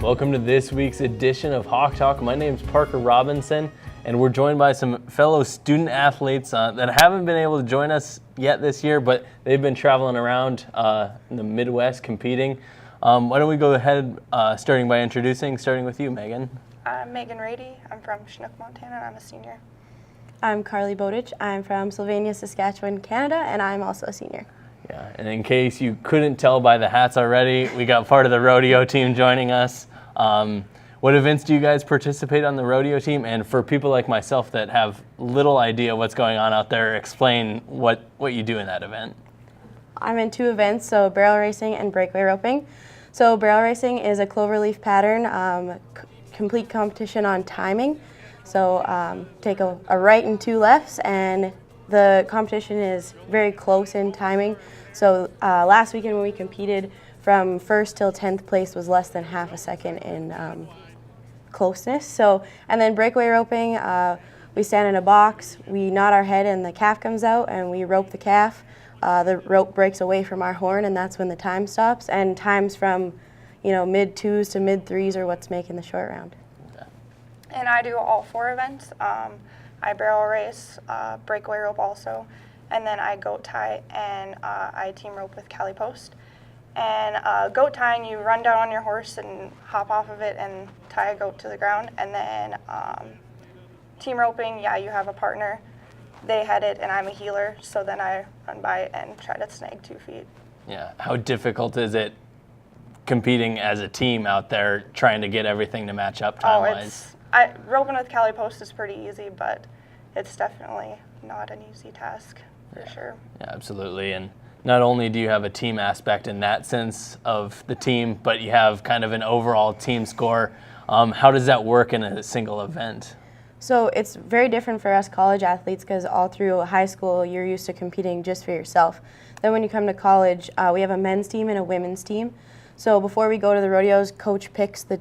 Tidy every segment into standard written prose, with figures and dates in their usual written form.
Welcome to this week's edition of HawkTalk. My name's Parker Robinson, and we're joined by some fellow student athletes that haven't been able to join us yet this year, but they've been traveling around in the Midwest competing. Why don't we go ahead, starting with you, Megan. I'm Megan Rady. I'm from Chinook, Montana, and I'm a senior. I'm Carly Bowditch. I'm from Sylvania, Saskatchewan, Canada, and I'm also a senior. Yeah, and in case you couldn't tell by the hats already, we got part of the rodeo team joining us. What events do you guys participate on the rodeo team? And for people like myself that have little idea what's going on out there, explain what you do in that event. I'm in two events, so barrel racing and breakaway roping. So barrel racing is a cloverleaf pattern, complete competition on timing. So take a right and two lefts, and the competition is very close in timing. So last weekend when we competed, from first till 10th place was less than half a second in closeness. So, and then breakaway roping, we stand in a box, we nod our head and the calf comes out, and we rope the calf. The rope breaks away from our horn, and that's when the time stops. And times from, mid twos to mid threes are what's making the short round. And I do all four events. I barrel race, breakaway rope also, and then I goat tie, and I team rope with Cali Post. And goat tying, you run down on your horse and hop off of it and tie a goat to the ground. And then team roping, you have a partner. They head it, and I'm a healer, so then I run by it and try to snag 2 feet. Yeah, how difficult is it competing as a team out there, trying to get everything to match up time-wise? Roping with Cali Post is pretty easy, but it's definitely not an easy task, for sure. Yeah, absolutely. And not only do you have a team aspect in that sense of the team, but you have kind of an overall team score. How does that work in a single event? So it's very different for us college athletes because all through high school you're used to competing just for yourself. Then when you come to college, we have a men's team and a women's team. So before we go to the rodeos, coach picks the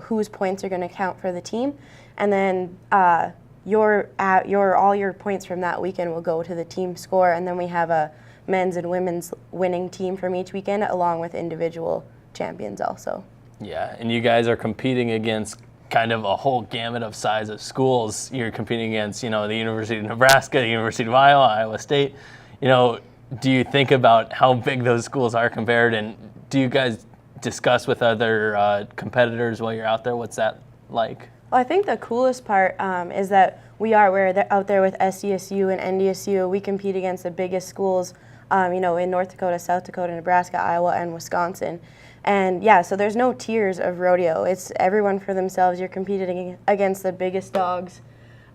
whose points are going to count for the team, and then all your points from that weekend will go to the team score, and then we have a men's and women's winning team from each weekend along with individual champions also. Yeah, and you guys are competing against kind of a whole gamut of size of schools. You're competing against, the University of Nebraska, the University of Iowa, Iowa State. Do you think about how big those schools are compared, and do you guys discuss with other competitors while you're out there? What's that like? Well, I think the coolest part is that we're out there with SDSU and NDSU. We compete against the biggest schools, in North Dakota, South Dakota, Nebraska, Iowa, and Wisconsin. And so there's no tiers of rodeo. It's everyone for themselves. You're competing against the biggest dogs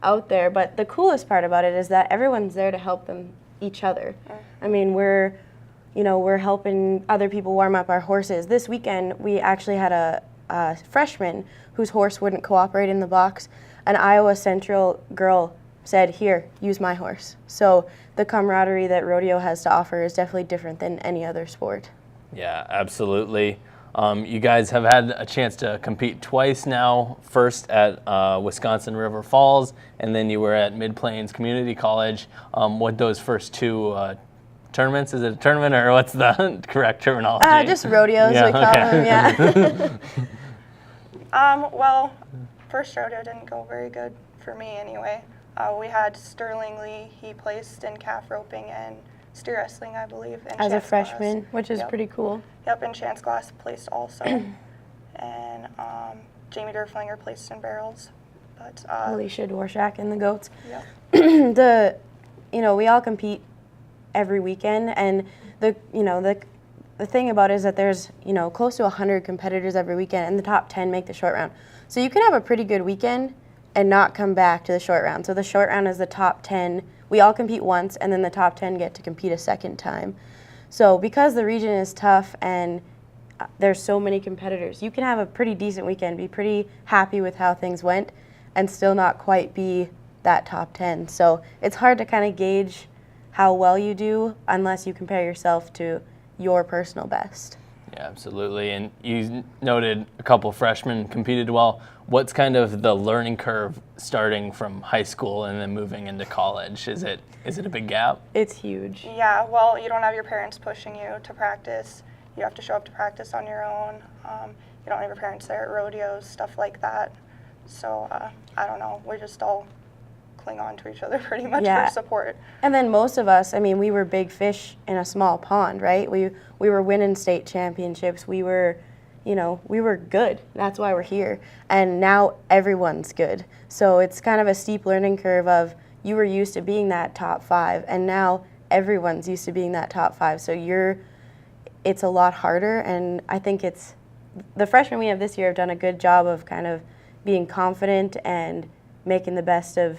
out there. But the coolest part about it is that everyone's there to help each other. I mean, we're helping other people warm up our horses. This weekend, we actually had a freshman whose horse wouldn't cooperate in the box. An Iowa Central girl said, "Here, use my horse." So the camaraderie that rodeo has to offer is definitely different than any other sport. Yeah, absolutely. You guys have had a chance to compete twice now, first at Wisconsin River Falls, and then you were at Mid-Plains Community College. What those first two tournaments, is it a tournament or what's the correct terminology? Just rodeos, we call them, Well, first rodeo didn't go very good for me anyway. We had Sterling Lee, he placed in calf roping and steer wrestling, I believe. And as a freshman, which is pretty cool. Yep, and Chance Glass placed also. And Jamie Derflinger placed in barrels. But Alicia Dworshak in the goats. Yep. We all compete every weekend, and the thing about it is that there's close to 100 competitors every weekend, and the top 10 make the short round. So you can have a pretty good weekend and not come back to the short round. So the short round is the top 10. We all compete once, and then the top 10 get to compete a second time. So because the region is tough and there's so many competitors, you can have a pretty decent weekend, be pretty happy with how things went, and still not quite be that top 10. So it's hard to kind of gauge how well you do unless you compare yourself to your personal best. Yeah, absolutely. And you noted a couple freshmen competed well. What's kind of the learning curve starting from high school and then moving into college? Is it a big gap? It's huge. Yeah, well, you don't have your parents pushing you to practice. You have to show up to practice on your own. you don't have your parents there at rodeos, stuff like that. So I don't know, we just all cling on to each other pretty much Yeah. for support. And then most of us, I mean, we were big fish in a small pond, right? We were winning state championships. We were, we were good. That's why we're here. And now everyone's good. So it's kind of a steep learning curve of you were used to being that top 5, and now everyone's used to being that top 5. So it's a lot harder, and I think the freshmen we have this year have done a good job of kind of being confident and making the best of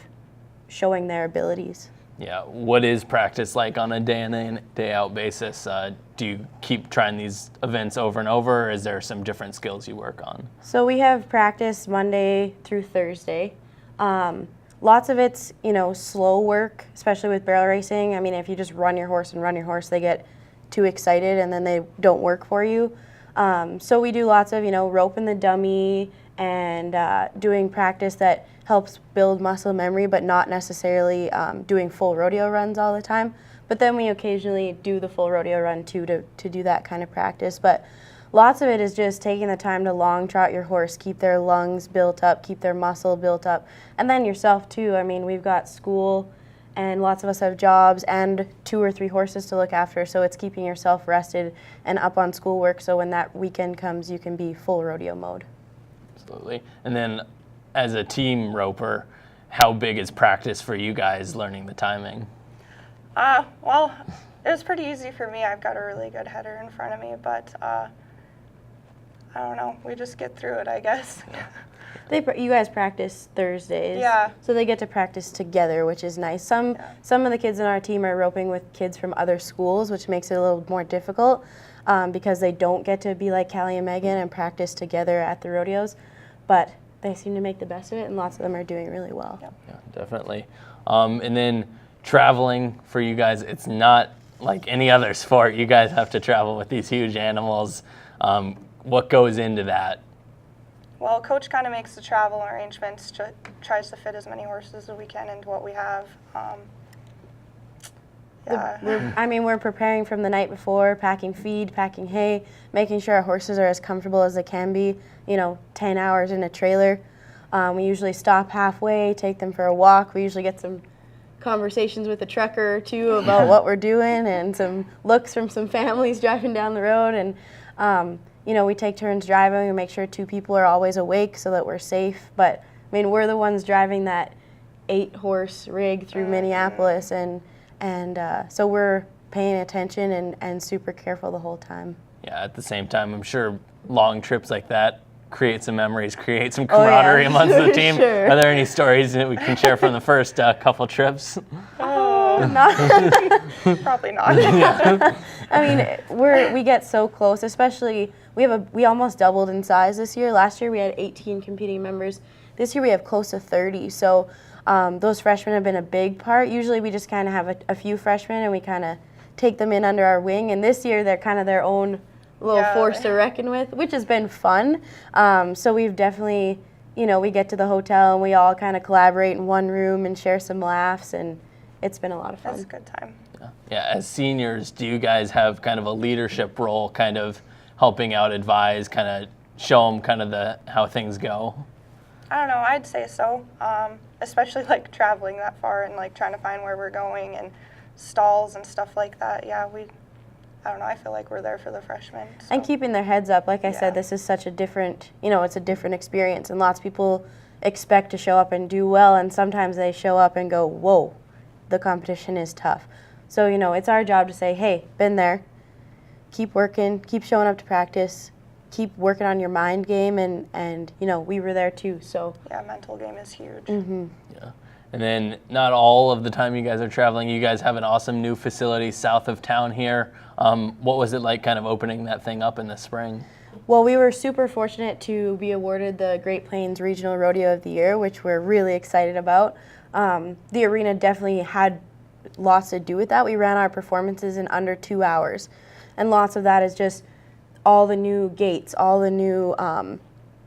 showing their abilities. Yeah. What is practice like on a day in and day out basis? Do you keep trying these events over and over, or is there some different skills you work on? So we have practice Monday through Thursday. Lots of it's, slow work, especially with barrel racing. I mean, if you just run your horse, they get too excited and then they don't work for you. So we do lots of, roping the dummy and doing practice that helps build muscle memory, but not necessarily doing full rodeo runs all the time. But then we occasionally do the full rodeo run too to do that kind of practice. But lots of it is just taking the time to long trot your horse, keep their lungs built up, keep their muscle built up, and then yourself too. I mean, we've got school, and lots of us have jobs and 2 or 3 horses to look after, so it's keeping yourself rested and up on schoolwork, so when that weekend comes, you can be full rodeo mode. Absolutely. And then as a team roper, how big is practice for you guys learning the timing? Well, it was pretty easy for me. I've got a really good header in front of me, but I don't know. We just get through it, I guess. You guys practice Thursdays, Yeah. so they get to practice together, which is nice. Some of the kids in our team are roping with kids from other schools, which makes it a little more difficult because they don't get to be like Callie and Megan and practice together at the rodeos, but they seem to make the best of it, and lots of them are doing really well. Yep. Yeah, definitely. And then traveling for you guys, it's not like any other sport. You guys have to travel with these huge animals. What goes into that? Well, Coach kind of makes the travel arrangements, tries to fit as many horses as we can into what we have. We're preparing from the night before, packing feed, packing hay, making sure our horses are as comfortable as they can be, 10 hours in a trailer. We usually stop halfway, take them for a walk. We usually get some conversations with a trucker or two about what we're doing and some looks from some families driving down the road. And, we take turns driving and make sure 2 people are always awake so that we're safe. But, we're the ones driving that 8-horse rig through Minneapolis, and so we're paying attention and super careful the whole time. Yeah, at the same time, I'm sure long trips like that create some memories, create some camaraderie amongst the team. Sure. Are there any stories that we can share from the first couple trips? Probably not. We get so close, especially we almost doubled in size this year. Last year we had 18 competing members. This year we have close to 30. So those freshmen have been a big part. Usually we just kind of have a few freshmen and we kind of take them in under our wing. And this year they're kind of their own little force to reckon with, which has been fun. So we've definitely, we get to the hotel and we all kind of collaborate in one room and share some laughs, and it's been a lot of fun. That's a good time. Yeah, as seniors, do you guys have kind of a leadership role, kind of helping out, advise, kind of show them kind of how things go? I don't know, I'd say so. Especially like traveling that far and like trying to find where we're going and stalls and stuff like that. Yeah, I don't know, I feel like we're there for the freshmen. So. And keeping their heads up. Like I said, this is such a different, it's a different experience, and lots of people expect to show up and do well, and sometimes they show up and go, whoa, the competition is tough. So, it's our job to say, hey, been there, keep working, keep showing up to practice, keep working on your mind game, and we were there too, so. Yeah, mental game is huge. Mm-hmm. Yeah. And then not all of the time you guys are traveling, you guys have an awesome new facility south of town here. What was it like kind of opening that thing up in the spring? Well, we were super fortunate to be awarded the Great Plains Regional Rodeo of the Year, which we're really excited about. The arena definitely had lots to do with that. We ran our performances in under 2 hours, and lots of that is just all the new gates, all the new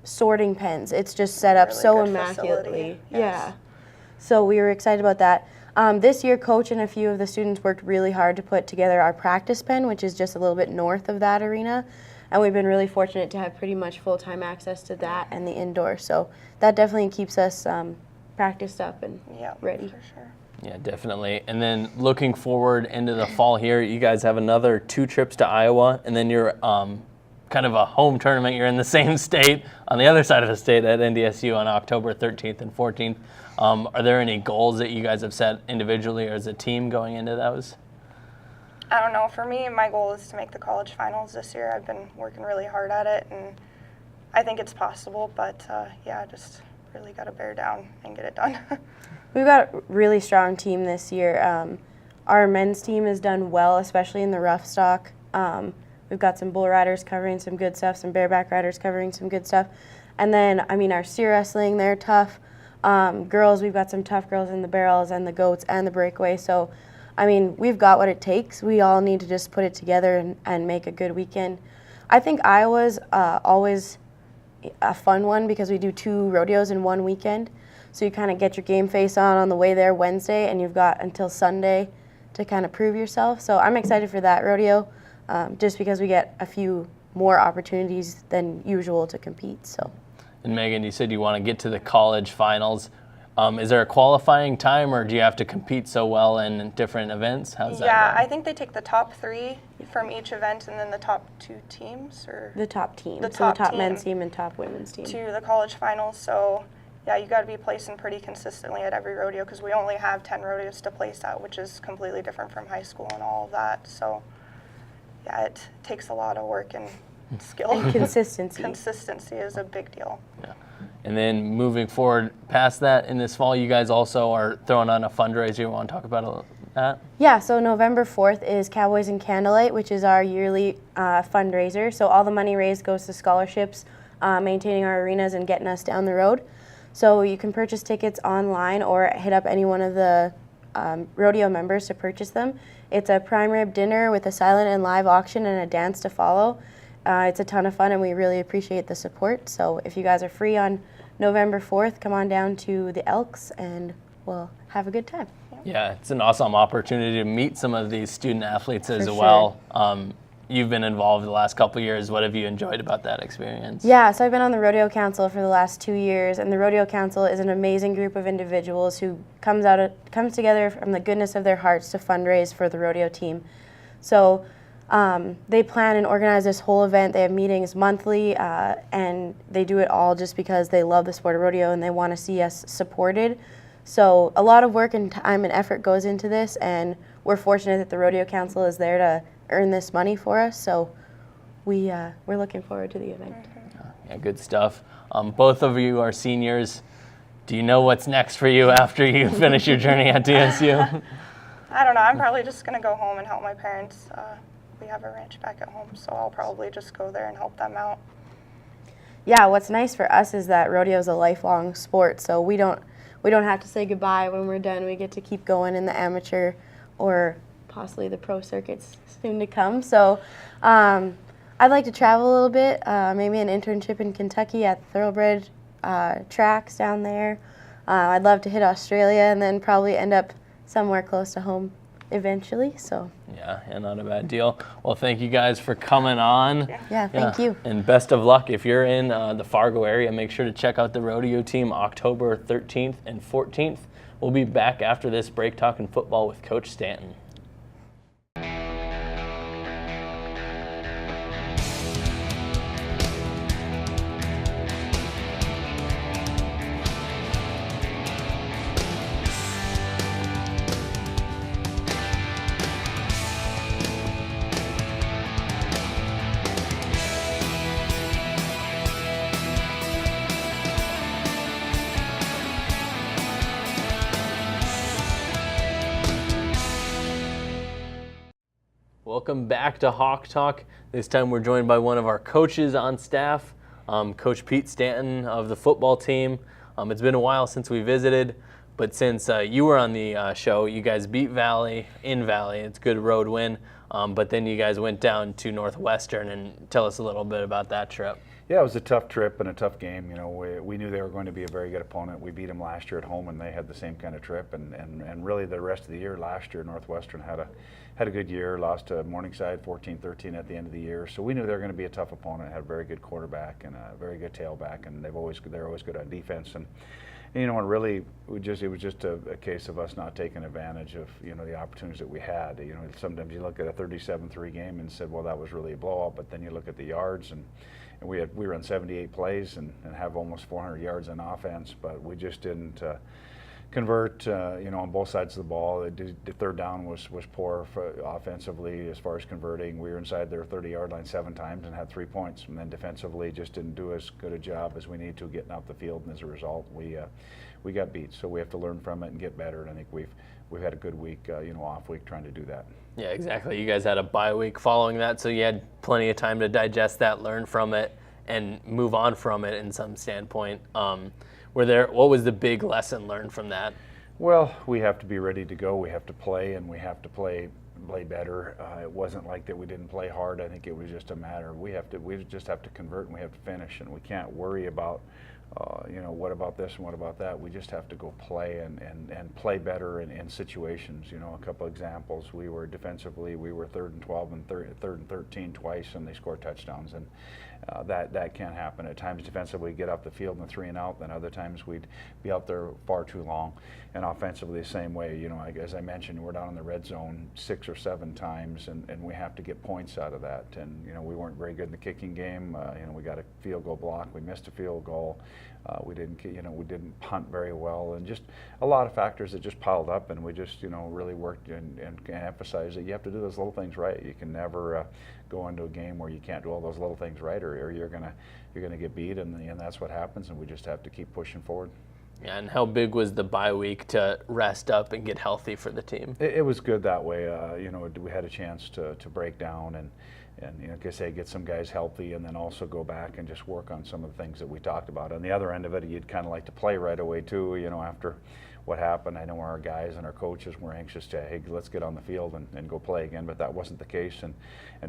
sorting pens. It's just set up Really so good immaculately. facility. Yes. Yeah. So we were excited about that. This year, Coach and a few of the students worked really hard to put together our practice pen, which is just a little bit north of that arena. and we've been really fortunate to have pretty much full-time access to that and the indoor. So that definitely keeps us practiced up and ready. For sure. Yeah, definitely. And then looking forward into the fall here, you guys have another 2 trips to Iowa, and then you're kind of a home tournament. You're in the same state, on the other side of the state at NDSU on October 13th and 14th. Are there any goals that you guys have set individually or as a team going into those? I don't know. For me, my goal is to make the college finals this year. I've been working really hard at it, and I think it's possible. But yeah, just really got to bear down and get it done. We've got a really strong team this year. Our men's team has done well, especially in the rough stock. We've got some bull riders covering some good stuff, some bareback riders covering some good stuff. And then, I mean, our steer wrestling, they're tough. Girls, we've got some tough girls in the barrels and the goats and the breakaway. So, I mean, we've got what it takes. We all need to just put it together and make a good weekend. I think Iowa's always a fun one because we do 2 rodeos in one weekend. So you kind of get your game face on the way there Wednesday, and you've got until Sunday to kind of prove yourself. So I'm excited for that rodeo just because we get a few more opportunities than usual to compete. So. And Megan, you said you want to get to the college finals. Is there a qualifying time, or do you have to compete so well in different events? How's that Yeah, going? I think they take the top 3 from each event and then the top 2 teams, or The top team. The So the top team. men's team and top women's team. to the college finals. So yeah, you got to be placing pretty consistently at every rodeo because we only have 10 rodeos to place at, which is completely different from high school and all of that. So yeah, it takes a lot of work and skill. And consistency. Consistency is a big deal. Yeah. And then moving forward past that, in this fall, you guys also are throwing on a fundraiser. You want to talk about that? Yeah, so November 4th is Cowboys and Candlelight, which is our yearly fundraiser. So all the money raised goes to scholarships, maintaining our arenas and getting us down the road. So you can purchase tickets online or hit up any one of the rodeo members to purchase them. It's a prime rib dinner with a silent and live auction and a dance to follow. It's a ton of fun, and we really appreciate the support. So if you guys are free on November 4th, come on down to the Elks, and we'll have a good time. Yeah, it's an awesome opportunity to meet some of these student athletes as For well. You've been involved the last couple of years. What have you enjoyed about that experience? Yeah, so I've been on the Rodeo Council for the last 2 years, and the Rodeo Council is an amazing group of individuals who comes together from the goodness of their hearts to fundraise for the rodeo team. So they plan and organize this whole event. They have meetings monthly, and they do it all just because they love the sport of rodeo and they want to see us supported. So a lot of work and time and effort goes into this, and we're fortunate that the Rodeo Council is there to earn this money for us. So we're looking forward to the event. Yeah, good stuff. Both of you are seniors. Do you know what's next for you after you finish your journey at DSU? I don't know. I'm probably just going to go home and help my parents. We have a ranch back at home, so I'll probably just go there and help them out. Yeah, what's nice for us is that rodeo is a lifelong sport, so we don't have to say goodbye when we're done. We get to keep going in the amateur or possibly the pro circuits soon to come. So I'd like to travel a little bit, maybe an internship in Kentucky at Thoroughbred tracks down there. I'd love to hit Australia and then probably end up somewhere close to home eventually. So Yeah, not a bad deal. Well, thank you guys for coming on. yeah, thank you. And best of luck. If you're in the Fargo area, make sure to check out the rodeo team October 13th and 14th. We'll be back after this break talking football with Coach Stanton. Welcome back to Hawk Talk. This time we're joined by one of our coaches on staff, Coach Pete Stanton of the football team. It's been a while since we visited, but since you were on the show, you guys beat Valley in Valley. It's a good road win, but then you guys went down to Northwestern, and tell us a little bit about that trip. Yeah, it was a tough trip and a tough game. You know, we knew they were going to be a very good opponent. We beat them last year at home, and they had the same kind of trip. And really, the rest of the year, last year, Northwestern had a good year. Lost to Morningside 14-13 at the end of the year. So we knew they were going to be a tough opponent. Had a very good quarterback and a very good tailback, and they're always good on defense. And you know, and really, it was just a case of us not taking advantage of, you know, the opportunities that we had. You know, sometimes you look at a 37-3 game and said, well, that was really a blowout. But then you look at the yards, and we run 78 plays and have almost 400 yards on offense, but we just didn't convert, you know, on both sides of the ball. The third down was poor offensively as far as converting. We were inside their 30-yard line 7 times and had 3 points, and then defensively just didn't do as good a job as we need to getting off the field, and as a result, we got beat. So we have to learn from it and get better, and I think we've had a good week, you know, off week trying to do that. Yeah, exactly. You guys had a bye week following that, so you had plenty of time to digest that, learn from it, and move on from it in some standpoint. What was the big lesson learned from that? Well, we have to be ready to go. We have to play, and we have to play better. It wasn't like that we didn't play hard. I think it was just a matter of we just have to convert, and we have to finish, and we can't worry about you know, what about this and what about that. We just have to go play and play better in situations. You know, a couple examples, we were defensively, we were 3rd and 12 and 3rd and 13 twice, and they scored touchdowns, and that can't happen. At times defensively, we'd get off the field in the 3 and out, then other times we'd be out there far too long. And offensively the same way. You know, as I mentioned, we're down in the red zone 6 or 7 times, and we have to get points out of that. And you know, we weren't very good in the kicking game. You know, we got a field goal block, we missed a field goal. We didn't punt very well, and just a lot of factors that just piled up, and we just, you know, really worked and emphasized that you have to do those little things right. You can never go into a game where you can't do all those little things right, or you're gonna get beat, and that's what happens, and we just have to keep pushing forward. Yeah, and how big was the bye week to rest up and get healthy for the team? It was good that way. You know, we had a chance to break down and you know, like I say, get some guys healthy, and then also go back and just work on some of the things that we talked about. On the other end of it, you'd kind of like to play right away too. You know, after what happened, I know our guys and our coaches were anxious to, hey, let's get on the field and go play again, but that wasn't the case. And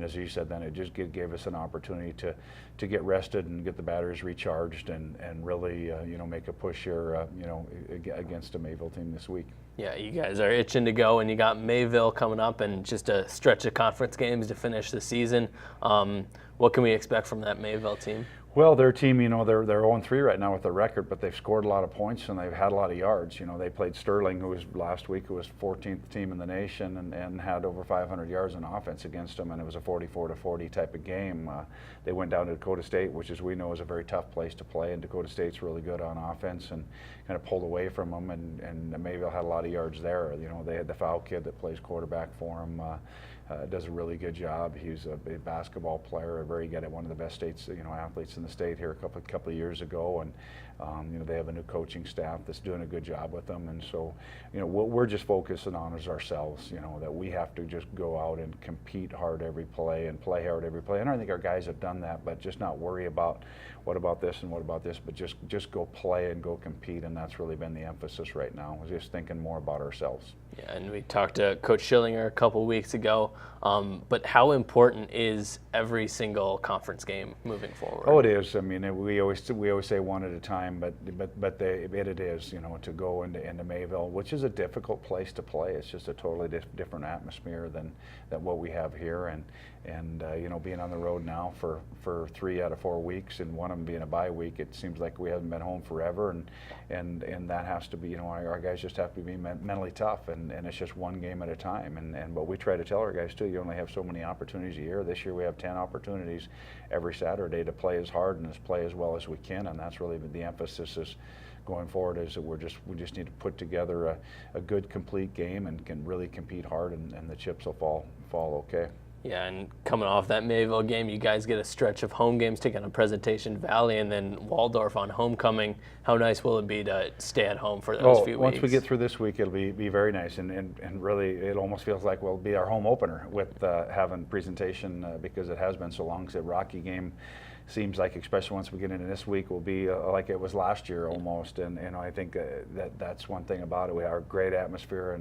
as you said, then it just gave us an opportunity to get rested and get the batteries recharged and really you know, make a push here you know, against a Mayville team this week. Yeah, you guys are itching to go, and you got Mayville coming up and just a stretch of conference games to finish the season. What can we expect from that Mayville team? Well, their team, you know, they're 0-3 right now with their record, but they've scored a lot of points and they've had a lot of yards. You know, they played Sterling, who was last week, who was 14th team in the nation, and had over 500 yards in offense against them, and it was a 44-40 type of game. They went down to Dakota State, which, as we know, is a very tough place to play, and Dakota State's really good on offense, and kind of pulled away from them, and Mayville had a lot of yards there. You know, they had the foul kid that plays quarterback for them. Does a really good job. He's a basketball player, a very good, one of the best states, you know, athletes in the state here a couple of years ago, and you know, they have a new coaching staff that's doing a good job with them, and so, you know, what we're just focusing on is ourselves. You know, that we have to just go out and compete hard every play and play hard every play. And I think our guys have done that, but just not worry about what about this and what about this, but just go play and go compete, and that's really been the emphasis right now. We're just thinking more about ourselves. Yeah, and we talked to Coach Schillinger a couple weeks ago, but how important is every single conference game moving forward? Oh, it is. I mean, we always say one at a time, but it is, you know, to go into Mayville, which is a difficult place to play. It's just a totally different atmosphere than what we have here, and you know, being on the road now for 3 out of 4 weeks, and one of them being a bye week, it seems like we haven't been home forever, and that has to be, you know, our guys just have to be mentally tough, and it's just one game at a time, and what we try to tell our guys too, you only have so many opportunities a year. This year we have 10 opportunities every Saturday to play as hard and play as well as we can, and that's really the emphasis is going forward, is that we just need to put together a good complete game and can really compete hard, and the chips will fall okay. Yeah, and coming off that Mayville game, you guys get a stretch of home games, taking on Presentation Valley and then Waldorf on homecoming. How nice will it be to stay at home for those few weeks? Once we get through this week, it'll be very nice, and really it almost feels like we'll be our home opener with having Presentation because it has been so long. It's a Rocky game seems like, especially once we get into this week, will be like it was last year almost. And I think that's one thing about it. We have a great atmosphere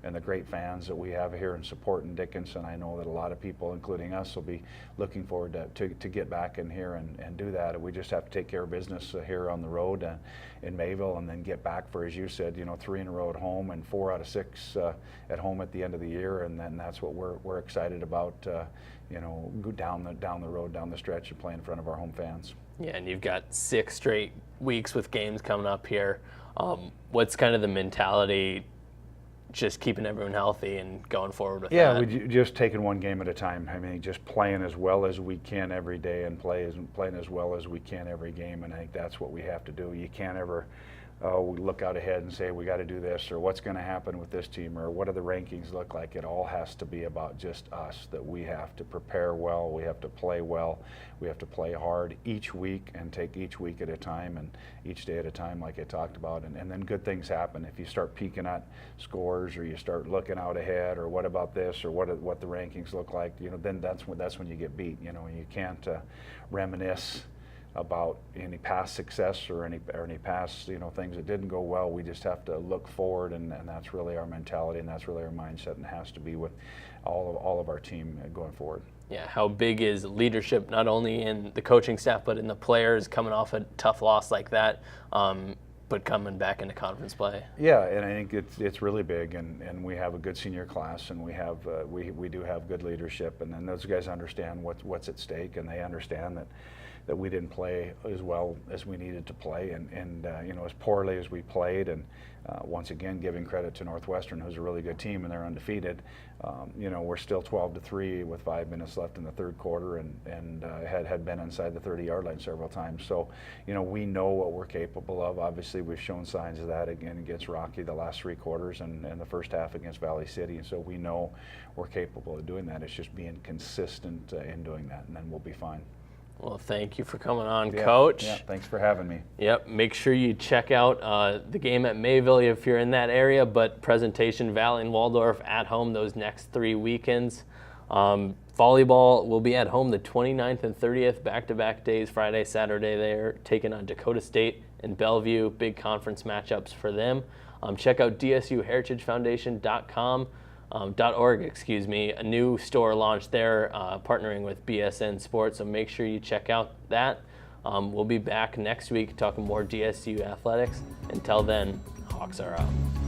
and the great fans that we have here and support in Dickinson. I know that a lot of people, including us, will be looking forward to get back in here and do that. We just have to take care of business here on the road in Mayville, and then get back for, as you said, 3 in a row at home and 4 out of 6 at home at the end of the year. And then that's what we're excited about. Go down the road, down the stretch, and play in front of our home fans. Yeah, and you've got 6 straight weeks with games coming up here. What's kind of the mentality, just keeping everyone healthy and going forward with that? Yeah, we just taking one game at a time. I mean, just playing as well as we can every day and playing as well as we can every game. And I think that's what we have to do. You can't ever we look out ahead and say we got to do this, or what's going to happen with this team, or what do the rankings look like. It all has to be about just us, that we have to prepare well, we have to play well, we have to play hard each week and take each week at a time and each day at a time, like I talked about, and then good things happen. If you start peeking at scores, or you start looking out ahead, or what about this, or what the rankings look like, then that's when you get beat. You can't reminisce about any past success or any past things that didn't go well. We just have to look forward, and that's really our mentality, and that's really our mindset, and has to be with all of our team going forward. Yeah, how big is leadership, not only in the coaching staff but in the players coming off a tough loss like that, but coming back into conference play? Yeah, and I think it's really big, and we have a good senior class, and we have we do have good leadership, and then those guys understand what's at stake, and they understand that we didn't play as well as we needed to play, and as poorly as we played. And once again, giving credit to Northwestern, who's a really good team, and they're undefeated. We're still 12-3 with 5 minutes left in the third quarter, and had been inside the 30-yard line several times. So, we know what we're capable of. Obviously, we've shown signs of that again against Rocky the last 3 quarters, and the first half against Valley City. And so we know we're capable of doing that. It's just being consistent in doing that, and then we'll be fine. Well, thank you for coming on, Coach. Yeah, thanks for having me. Yep, make sure you check out the game at Mayville if you're in that area, but presentation Valley and Waldorf at home those next 3 weekends. Volleyball will be at home the 29th and 30th, back-to-back days, Friday, Saturday. They're taking on Dakota State and Bellevue, big conference matchups for them. Check out dsuheritagefoundation.com. .org, a new store launched there, partnering with BSN Sports, so make sure you check out that. We'll be back next week talking more DSU athletics. Until then, Hawks are out.